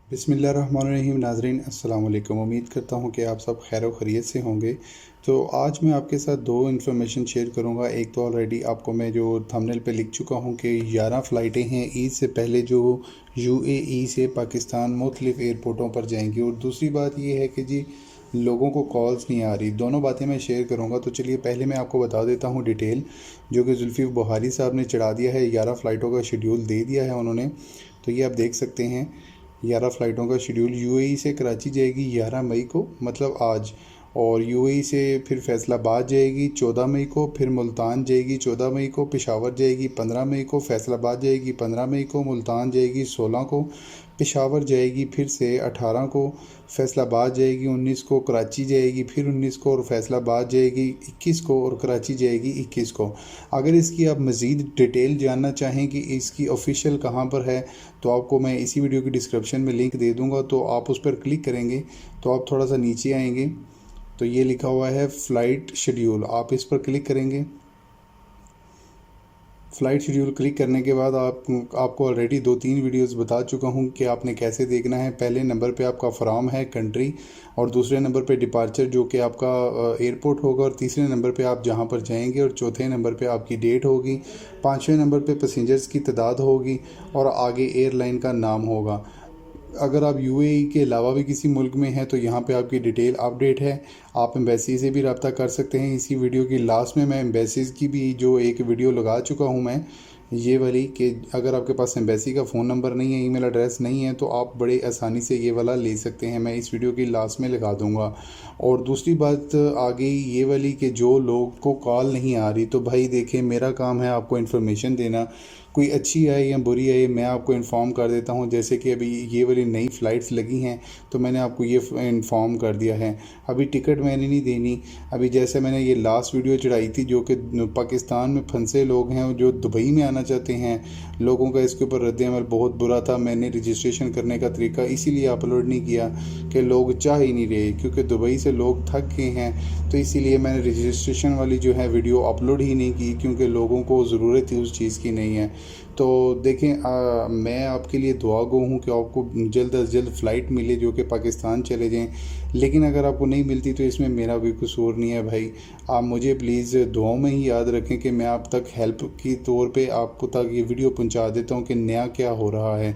बिस्मिल्लाहिर्रहमानिर्रहीम। नाज़रीन अस्सलाम वालेकुम। उम्मीद करता हूँ कि आप सब खैर व खैरियत से होंगे। तो आज मैं आपके साथ दो इन्फॉर्मेशन शेयर करूँगा। एक तो ऑलरेडी आपको मैं जो थंबनेल पे लिख चुका हूँ कि 11 फ़्लाइटें हैं ईद से पहले जो यूएई से पाकिस्तान मुख्तलिफ़ एयरपोर्टों पर जाएंगी, और दूसरी बात ये है कि जी लोगों को कॉल्स नहीं आ रही। दोनों बातें मैं शेयर करूँगा। तो चलिए पहले मैं आपको बता देता हूँ डिटेल, जो कि जुल्फ़िकार बुखारी साहब ने चढ़ा दिया है। 11 फ़्लाइटों का शेड्यूल दे दिया है उन्होंने। तो ये आप देख सकते हैं 11 फ़्लाइटों का शेड्यूल। यूएई से कराची जाएगी 11 मई को, मतलब आज, और यूएई से फिर फैसलाबाद जाएगी 14 मई को, फिर मुल्तान जाएगी 14 मई को, पेशावर जाएगी 15 मई को, फैसलाबाद जाएगी 15 मई को, मुल्तान जाएगी 16 को, पेशावर जाएगी फिर से 18 को, फैसलाबाद जाएगी 19 को, कराची जाएगी फिर 19 को, और फैसलाबाद जाएगी 21 को, और कराची जाएगी 21 को। अगर इसकी आप मज़ीद डिटेल जानना चाहें कि इसकी ऑफिशियल कहाँ पर है, तो आपको मैं इसी वीडियो की डिस्क्रिप्शन में लिंक दे दूँगा। तो आप उस पर क्लिक करेंगे तो आप थोड़ा सा नीचे आएंगे तो ये लिखा हुआ है फ़्लाइट शेड्यूल, आप इस पर क्लिक करेंगे। फ़्लाइट शेड्यूल क्लिक करने के बाद आपको ऑलरेडी 2-3 वीडियोस बता चुका हूं कि आपने कैसे देखना है। पहले नंबर पे आपका फ्रॉम है कंट्री, और दूसरे नंबर पे डिपार्चर जो कि आपका एयरपोर्ट होगा, और तीसरे नंबर पे आप जहां पर जाएंगे, और चौथे नंबर पे आपकी डेट होगी, पाँचवें नंबर पे पैसेंजर्स की तादाद होगी, और आगे एयरलाइन का नाम होगा। अगर आप यूएई के अलावा भी किसी मुल्क में हैं तो यहाँ पे आपकी डिटेल अपडेट है। आप एम्बेसी से भी रब्ता कर सकते हैं। इसी वीडियो की लास्ट में मैं एम्बेसीज़ की भी जो एक वीडियो लगा चुका हूँ मैं, ये वाली, कि अगर आपके पास एम्बेसी का फ़ोन नंबर नहीं है, ईमेल एड्रेस नहीं है, तो आप बड़े आसानी से ये वाला ले सकते हैं। मैं इस वीडियो की लास्ट में लगा दूँगा। और दूसरी बात आ गई ये वाली कि जो लोग को कॉल नहीं आ रही, तो भाई देखें, मेरा काम है आपको इन्फॉर्मेशन देना। कोई अच्छी आए या बुरी आए, मैं आपको इन्फॉर्म कर देता हूँ। जैसे कि अभी ये वाली नई फ़्लाइट्स लगी हैं तो मैंने आपको ये इन्फॉर्म कर दिया है। अभी टिकट मैंने नहीं देनी। अभी जैसे मैंने ये लास्ट वीडियो चढ़ाई थी, जो कि पाकिस्तान में फंसे लोग हैं जो दुबई में आना चाहते हैं, लोगों का इसके ऊपर रद्द-ए-अमल बहुत बुरा था। मैंने रजिस्ट्रेशन करने का तरीका इसीलिए अपलोड नहीं किया कि लोग चाह ही नहीं रहे, क्योंकि दुबई से लोग थक गए हैं। तो इसीलिए मैंने रजिस्ट्रेशन वाली जो है वीडियो अपलोड ही नहीं की, क्योंकि लोगों को ज़रूरत ही उस चीज़ की नहीं है। तो देखें, मैं आपके लिए दुआ गो हूँ कि आपको जल्द अज जल्द फ़्लाइट मिले जो कि पाकिस्तान चले जाएं। लेकिन अगर आपको नहीं मिलती तो इसमें मेरा भी कसूर नहीं है भाई। आप मुझे प्लीज़ दुआओं में ही याद रखें कि मैं आप तक हेल्प की तौर पे आपको तक ये वीडियो पहुंचा देता हूं कि नया क्या हो रहा है।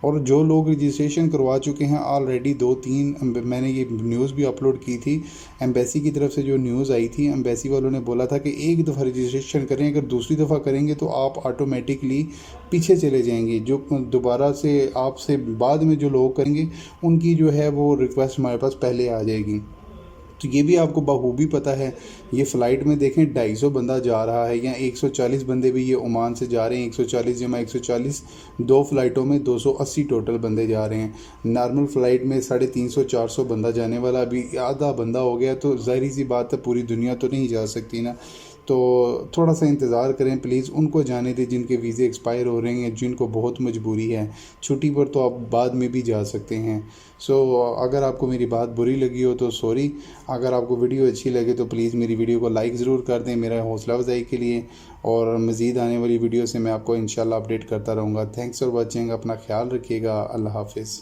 और जो लोग रजिस्ट्रेशन करवा चुके हैं ऑलरेडी, 2-3 मैंने ये न्यूज़ भी अपलोड की थी। एम्बेसी की तरफ से जो न्यूज़ आई थी, एम्बेसी वालों ने बोला था कि एक दफ़ा रजिस्ट्रेशन करें, अगर दूसरी दफ़ा करेंगे तो आप ऑटोमेटिकली पीछे चले जाएंगे। जो दोबारा से आपसे बाद में जो लोग करेंगे उनकी जो है वो रिक्वेस्ट हमारे पास पहले आ जाएगी। तो ये भी आपको बखूबी पता है। ये फ़्लाइट में देखें 250 बंदा जा रहा है, या 140 बंदे भी ये ओमान से जा रहे हैं। 140 जमा 140, दो फ़्लाइटों में 280 टोटल बंदे जा रहे हैं। नॉर्मल फ़्लाइट में 350-400 बंदा जाने वाला, अभी आधा बंदा हो गया। तो ज़ाहिर सी बात है, पूरी दुनिया तो नहीं जा सकती ना। तो थोड़ा सा इंतज़ार करें प्लीज़। उनको जाने दें जिनके वीज़े एक्सपायर हो रहे हैं, जिनको बहुत मजबूरी है। छुट्टी पर तो आप बाद में भी जा सकते हैं। अगर आपको मेरी बात बुरी लगी हो तो सॉरी। अगर आपको वीडियो अच्छी लगे तो प्लीज़ मेरी वीडियो को लाइक ज़रूर कर दें, मेरा हौसला अफजाई के लिए। और मज़ीद आने वाली वीडियो से मैं आपको इंशाल्लाह अपडेट करता रहूँगा। Thanks for watching. अपना ख्याल रखिएगा। अल्लाह हाफिज़।